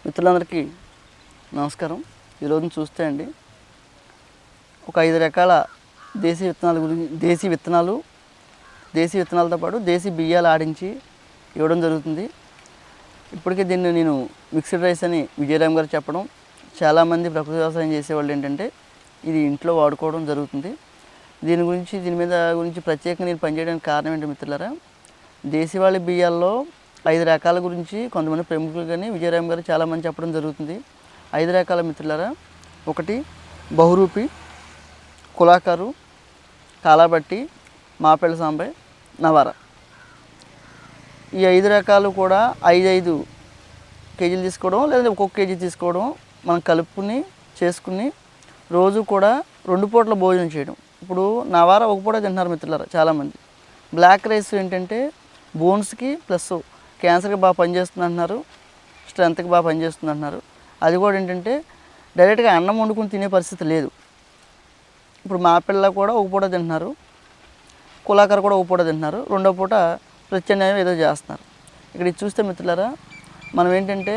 మిత్రులందరికీ నమస్కారం. ఈరోజు చూస్తే అండి ఒక 5 రకాల దేశీ విత్తనాల గురించి దేశీ విత్తనాలతో పాటు దేశీ బియ్యాలు ఆడించి ఇవ్వడం జరుగుతుంది. ఇప్పటికే దీన్ని నేను మిక్స్డ్ రైస్ అని విజయరామ్ గారు చెప్పడం, చాలామంది ప్రకృతి వ్యవసాయం చేసేవాళ్ళు ఏంటంటే ఇది ఇంట్లో వాడుకోవడం జరుగుతుంది. దీని గురించి ప్రత్యేకంగా నేను పనిచేయడానికి కారణం ఏంటి మిత్రులారా, దేశీవాళీ బియ్యాల్లో 5 రకాల గురించి కొంతమంది ప్రముఖులు కానీ విజయరామ్ గారు చాలామంది చెప్పడం జరుగుతుంది. 5 రకాల మిత్రులారా, ఒకటి బహురూపి, కులాకారు, కాలాబట్టి, మాపెళ్ళ సాంబై, నవార. ఈ 5 రకాలు కూడా 5 కేజీలు తీసుకోవడం లేదంటే ఒక్కొక్క కేజీ తీసుకోవడం, మనం కలుపుకుని చేసుకుని రోజు కూడా 2 పూటల భోజనం చేయడం. ఇప్పుడు నవార ఒక పూట తింటున్నారు మిత్రులారా చాలామంది. బ్లాక్ రైస్ ఏంటంటే బోన్స్కి ప్లస్ క్యాన్సర్కి బాగా పనిచేస్తుంది అంటున్నారు, స్ట్రెంత్కి బాగా పనిచేస్తుంది అంటున్నారు. అది కూడా ఏంటంటే డైరెక్ట్గా అన్నం వండుకుని తినే పరిస్థితి లేదు. ఇప్పుడు మా పిల్ల కూడా ఒక పూట తింటున్నారు, కులాకర కూడా ఒక పూట తింటున్నారు, రెండో పూట ప్రత్యామ్నాయం ఏదో చేస్తున్నారు. ఇక్కడ ఇది చూస్తే మిత్రులారా, మనం ఏంటంటే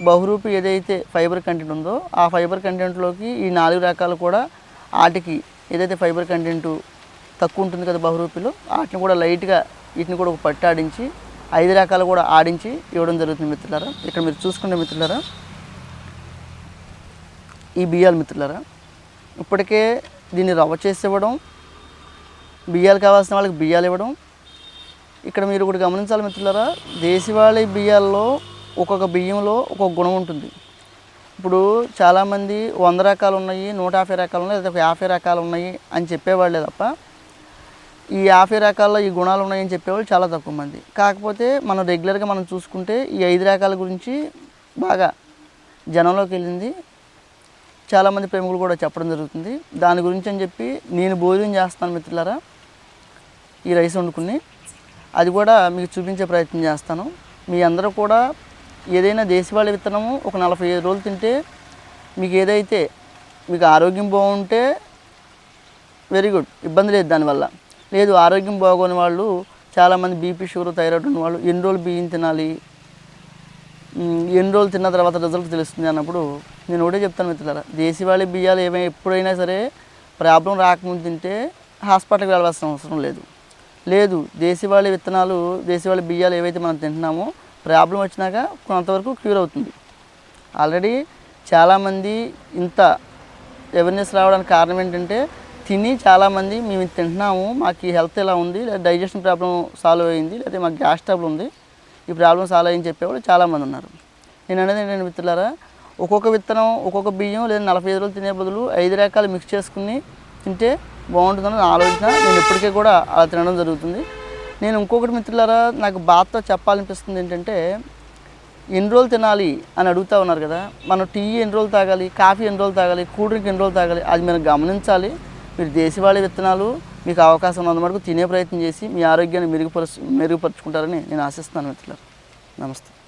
బహురూపి ఏదైతే ఫైబర్ కంటెంట్ ఉందో ఆ ఫైబర్ కంటెంట్లోకి ఈ 4 రకాలు కూడా వాటికి ఏదైతే ఫైబర్ కంటెంట్ తక్కువ ఉంటుంది కదా బహురూపిలో, వాటిని కూడా లైట్గా వీటిని కూడా ఒక పట్టు ఆడించి 5 రకాలు కూడా ఆడించి ఇవ్వడం జరుగుతుంది మిత్రులారా. ఇక్కడ మీరు చూసుకుంటే మిత్రులారా, ఈ బియ్యాలు మిత్రులారా ఇప్పటికే దీన్ని రవ్వ చేసి ఇవ్వడం, బియ్యాలు కావాల్సిన వాళ్ళకి బియ్యాలు ఇవ్వడం. ఇక్కడ మీరు ఒకటి గమనించాలి మిత్రులారా, దేశవాళీ బియ్యాల్లో ఒక్కొక్క బియ్యంలో ఒక్కొక్క గుణం ఉంటుంది. ఇప్పుడు చాలామంది 100 రకాలు ఉన్నాయి, 150 రకాలు ఉన్నాయి, లేదా 50 రకాలు ఉన్నాయి అని చెప్పేవాళ్ళే తప్ప ఈ 50 రకాల్లో ఈ గుణాలు ఉన్నాయని చెప్పేవాళ్ళు చాలా తక్కువ మంది. కాకపోతే మనం రెగ్యులర్గా మనం చూసుకుంటే ఈ 5 రకాల గురించి బాగా జనంలోకి వెళ్ళింది, చాలామంది ప్రేమికులు కూడా చెప్పడం జరుగుతుంది. దాని గురించి అని చెప్పి నేను భోజనం చేస్తాను మిత్రులారా, ఈ రైస్ వండుకుని అది కూడా మీకు చూపించే ప్రయత్నం చేస్తాను. మీ అందరూ కూడా ఏదైనా దేశవాళీ విత్తనము ఒక 45 రోజులు తింటే మీకు ఏదైతే మీకు ఆరోగ్యం బాగుంటే వెరీ గుడ్, ఇబ్బంది లేదు దానివల్ల. లేదు ఆరోగ్యం బాగోని వాళ్ళు చాలామంది బీపీ, షుగర్, థైరాయిడ్ ఉన్న వాళ్ళు ఎన్ని రోజులు బియ్యం తినాలి, ఎన్ని రోజులు తిన్న తర్వాత రిజల్ట్ తెలుస్తుంది అన్నప్పుడు నేను ఒకటే చెప్తాను మిత్రులారా, దేశవాళీ బియ్యాలు ఎప్పుడైనా సరే ప్రాబ్లం రాకముందు తింటే హాస్పిటల్కి వెళ్ళాల్సిన అవసరం లేదు. దేశవాళీ విత్తనాలు, దేశవాళీ బియ్యాలు ఏవైతే మనం తింటున్నామో ప్రాబ్లం వచ్చినాక కొంతవరకు క్యూర్ అవుతుంది. ఆల్రెడీ చాలామంది ఇంత అవేర్నెస్ రావడానికి కారణం ఏంటంటే తిని చాలామంది మేము తింటున్నాము, మాకు ఈ హెల్త్ ఎలా ఉంది, లేదా డైజెషన్ ప్రాబ్లం సాల్వ్ అయ్యింది, లేదా మాకు గ్యాస్ ట్రబుల్ ఉంది, ఈ ప్రాబ్లం సాల్వ్ అయ్యింది చెప్పేవాళ్ళు చాలామంది ఉన్నారు. నేను అనేది ఏంటంటే మిత్రులారా, ఒక్కొక్క విత్తనం ఒక్కొక్క బియ్యం లేదా 45 రోజులు తినే బదులు 5 రకాలు మిక్స్ చేసుకుని తింటే బాగుంటుందని ఆలోచన. నేను ఇప్పటికే కూడా అలా తినడం జరుగుతుంది. నేను ఇంకొకటి మిత్రులారా, నాకు బాధతో చెప్పాలనిపిస్తుంది ఏంటంటే, ఎన్ని రోజులు తినాలి అని అడుగుతూ ఉన్నారు కదా. మనం టీ ఎన్ని రోజులు తాగాలి, కాఫీ ఎన్ని రోజులు తాగాలి, కూల్ డ్రింక్ ఎన్ని రోజులు తాగాలి, అది మీరు గమనించాలి. మీరు దేశవాళీ విత్తనాలు మీకు అవకాశం ఉన్నంత వరకు తినే ప్రయత్నం చేసి మీ ఆరోగ్యాన్ని మెరుగుపరుచుకుంటారని నేను ఆశిస్తున్నాను మిత్రులారా. నమస్తే.